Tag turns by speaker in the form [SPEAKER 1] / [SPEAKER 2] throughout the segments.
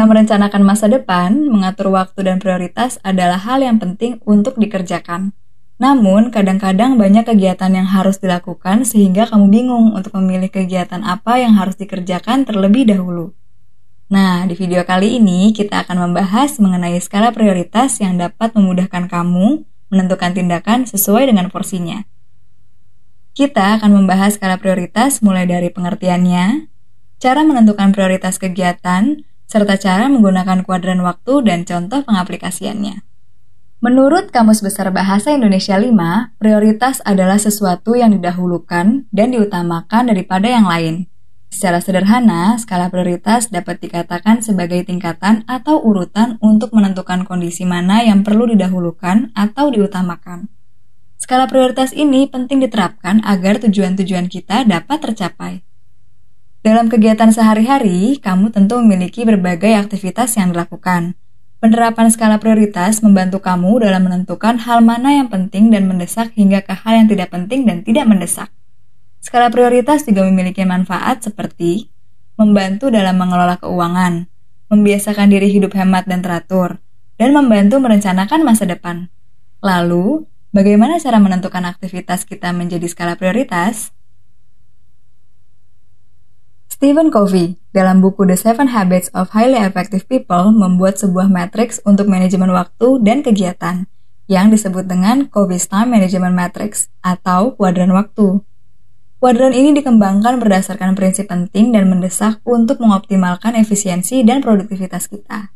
[SPEAKER 1] Dalam merencanakan masa depan, mengatur waktu dan prioritas adalah hal yang penting untuk dikerjakan. Namun, kadang-kadang banyak kegiatan yang harus dilakukan sehingga kamu bingung untuk memilih kegiatan apa yang harus dikerjakan terlebih dahulu. Nah, di video kali ini kita akan membahas mengenai skala prioritas yang dapat memudahkan kamu menentukan tindakan sesuai dengan porsinya. Kita akan membahas skala prioritas mulai dari pengertiannya, cara menentukan prioritas kegiatan, serta cara menggunakan kuadran waktu dan contoh pengaplikasiannya. Menurut Kamus Besar Bahasa Indonesia 5, prioritas adalah sesuatu yang didahulukan dan diutamakan daripada yang lain. Secara sederhana, skala prioritas dapat dikatakan sebagai tingkatan atau urutan untuk menentukan kondisi mana yang perlu didahulukan atau diutamakan. Skala prioritas ini penting diterapkan agar tujuan-tujuan kita dapat tercapai. Dalam kegiatan sehari-hari, kamu tentu memiliki berbagai aktivitas yang dilakukan. Penerapan skala prioritas membantu kamu dalam menentukan hal mana yang penting dan mendesak hingga ke hal yang tidak penting dan tidak mendesak. Skala prioritas juga memiliki manfaat seperti membantu dalam mengelola keuangan, membiasakan diri hidup hemat dan teratur, dan membantu merencanakan masa depan. Lalu, bagaimana cara menentukan aktivitas kita menjadi skala prioritas? Stephen Covey, dalam buku The 7 Habits of Highly Effective People, membuat sebuah matriks untuk manajemen waktu dan kegiatan, yang disebut dengan Covey's Time Management Matrix, atau kuadran waktu. Kuadran ini dikembangkan berdasarkan prinsip penting dan mendesak untuk mengoptimalkan efisiensi dan produktivitas kita.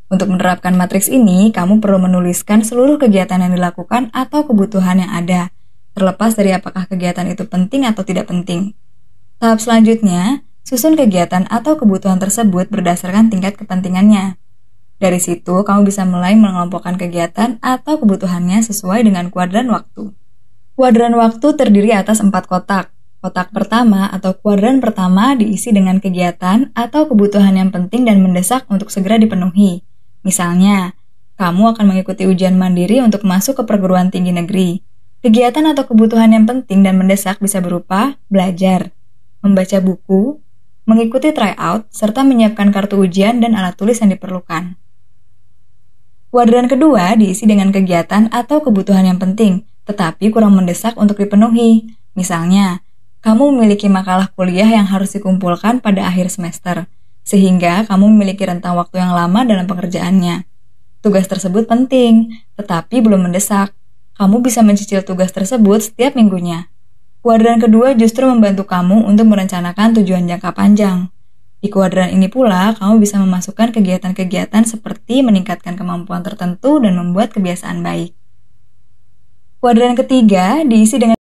[SPEAKER 1] Untuk menerapkan matriks ini, kamu perlu menuliskan seluruh kegiatan yang dilakukan atau kebutuhan yang ada, terlepas dari apakah kegiatan itu penting atau tidak penting. Tahap selanjutnya, susun kegiatan atau kebutuhan tersebut berdasarkan tingkat kepentingannya. Dari situ, kamu bisa mulai mengelompokkan kegiatan atau kebutuhannya sesuai dengan kuadran waktu. Kuadran waktu terdiri atas 4 kotak. Kotak pertama atau kuadran pertama diisi dengan kegiatan atau kebutuhan yang penting dan mendesak untuk segera dipenuhi. Misalnya, kamu akan mengikuti ujian mandiri untuk masuk ke perguruan tinggi negeri. Kegiatan atau kebutuhan yang penting dan mendesak bisa berupa belajar, membaca buku, mengikuti tryout, serta menyiapkan kartu ujian dan alat tulis yang diperlukan. Kuadran kedua diisi dengan kegiatan atau kebutuhan yang penting, tetapi kurang mendesak untuk dipenuhi. Misalnya, kamu memiliki makalah kuliah yang harus dikumpulkan pada akhir semester, sehingga kamu memiliki rentang waktu yang lama dalam pengerjaannya. Tugas tersebut penting, tetapi belum mendesak. Kamu bisa mencicil tugas tersebut setiap minggunya. Kuadran kedua justru membantu kamu untuk merencanakan tujuan jangka panjang. Di kuadran ini pula, kamu bisa memasukkan kegiatan-kegiatan seperti meningkatkan kemampuan tertentu dan membuat kebiasaan baik. Kuadran ketiga diisi dengan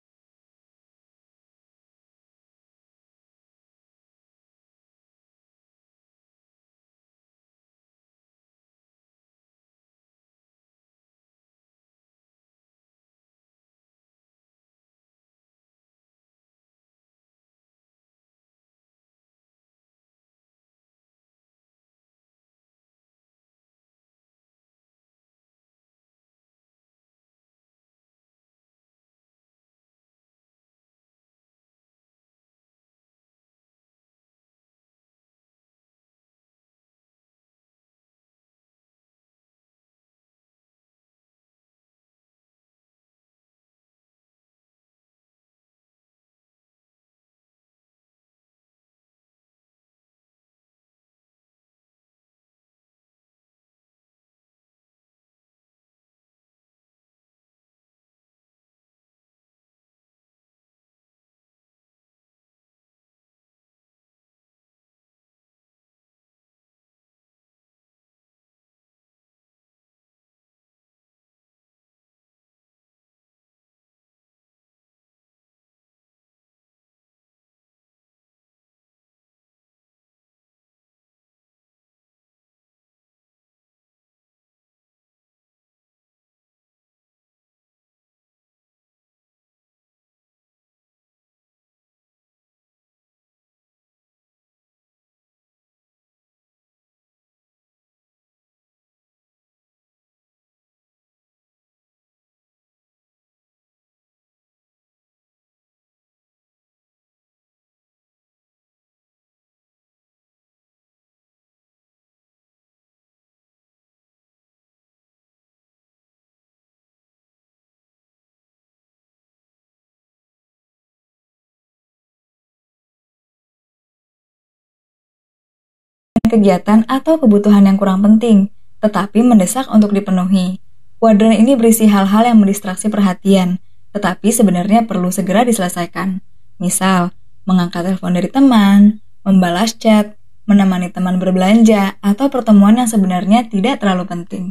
[SPEAKER 1] kegiatan atau kebutuhan yang kurang penting, tetapi mendesak untuk dipenuhi. Kuadran ini berisi hal-hal yang mendistraksi perhatian, tetapi sebenarnya perlu segera diselesaikan. Misal, mengangkat telepon dari teman, membalas chat, menemani teman berbelanja, atau pertemuan yang sebenarnya tidak terlalu penting.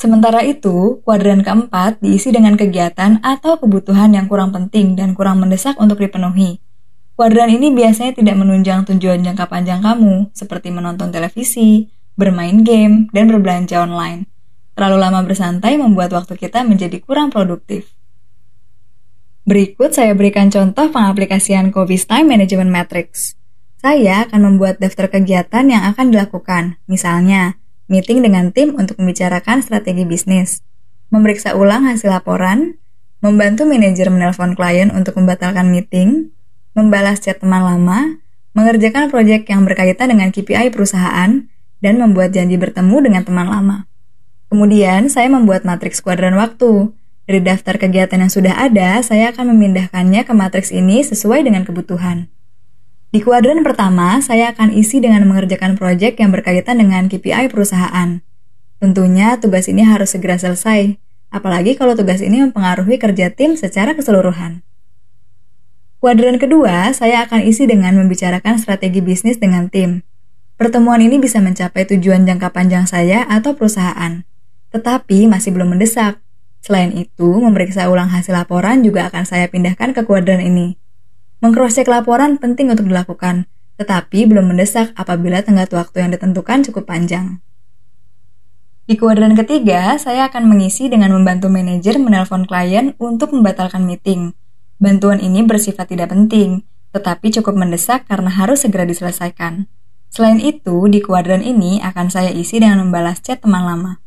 [SPEAKER 1] Sementara itu, kuadran keempat diisi dengan kegiatan atau kebutuhan yang kurang penting dan kurang mendesak untuk dipenuhi. Kuadran ini biasanya tidak menunjang tujuan jangka panjang kamu, seperti menonton televisi, bermain game, dan berbelanja online. Terlalu lama bersantai membuat waktu kita menjadi kurang produktif. Berikut saya berikan contoh pengaplikasian Covey's Time Management Matrix. Saya akan membuat daftar kegiatan yang akan dilakukan, misalnya meeting dengan tim untuk membicarakan strategi bisnis, memeriksa ulang hasil laporan, membantu manajer menelpon klien untuk membatalkan meeting, membalas chat teman lama, mengerjakan proyek yang berkaitan dengan KPI perusahaan, dan membuat janji bertemu dengan teman lama. Kemudian, saya membuat matriks kuadran waktu. Dari daftar kegiatan yang sudah ada, saya akan memindahkannya ke matriks ini sesuai dengan kebutuhan. Di kuadran pertama, saya akan isi dengan mengerjakan proyek yang berkaitan dengan KPI perusahaan. Tentunya, tugas ini harus segera selesai, apalagi kalau tugas ini mempengaruhi kerja tim secara keseluruhan. Kuadran kedua, saya akan isi dengan membicarakan strategi bisnis dengan tim. Pertemuan ini bisa mencapai tujuan jangka panjang saya atau perusahaan, tetapi masih belum mendesak. Selain itu, memeriksa ulang hasil laporan juga akan saya pindahkan ke kuadran ini. Mengcross-check laporan penting untuk dilakukan, tetapi belum mendesak apabila tenggat waktu yang ditentukan cukup panjang. Di kuadran ketiga, saya akan mengisi dengan membantu manajer menelpon klien untuk membatalkan meeting. Bantuan ini bersifat tidak penting, tetapi cukup mendesak karena harus segera diselesaikan. Selain itu, di kuadran ini akan saya isi dengan membalas chat teman lama.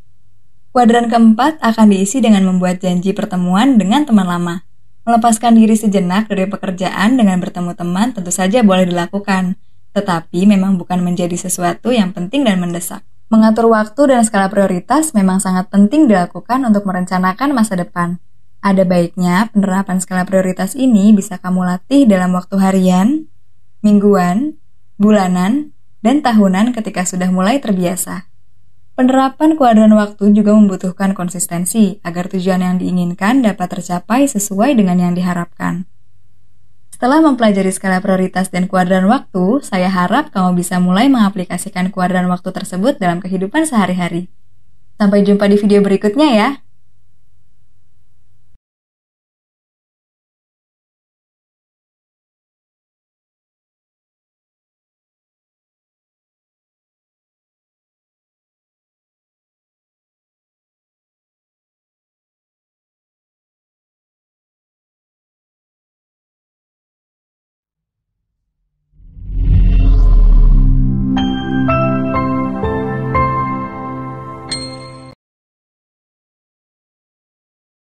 [SPEAKER 1] Kuadran keempat akan diisi dengan membuat janji pertemuan dengan teman lama. Melepaskan diri sejenak dari pekerjaan dengan bertemu teman tentu saja boleh dilakukan, tetapi memang bukan menjadi sesuatu yang penting dan mendesak. Mengatur waktu dan skala prioritas memang sangat penting dilakukan untuk merencanakan masa depan. Ada baiknya penerapan skala prioritas ini bisa kamu latih dalam waktu harian, mingguan, bulanan, dan tahunan ketika sudah mulai terbiasa. Penerapan kuadran waktu juga membutuhkan konsistensi agar tujuan yang diinginkan dapat tercapai sesuai dengan yang diharapkan. Setelah mempelajari skala prioritas dan kuadran waktu, saya harap kamu bisa mulai mengaplikasikan kuadran waktu tersebut dalam kehidupan sehari-hari. Sampai jumpa di video berikutnya ya!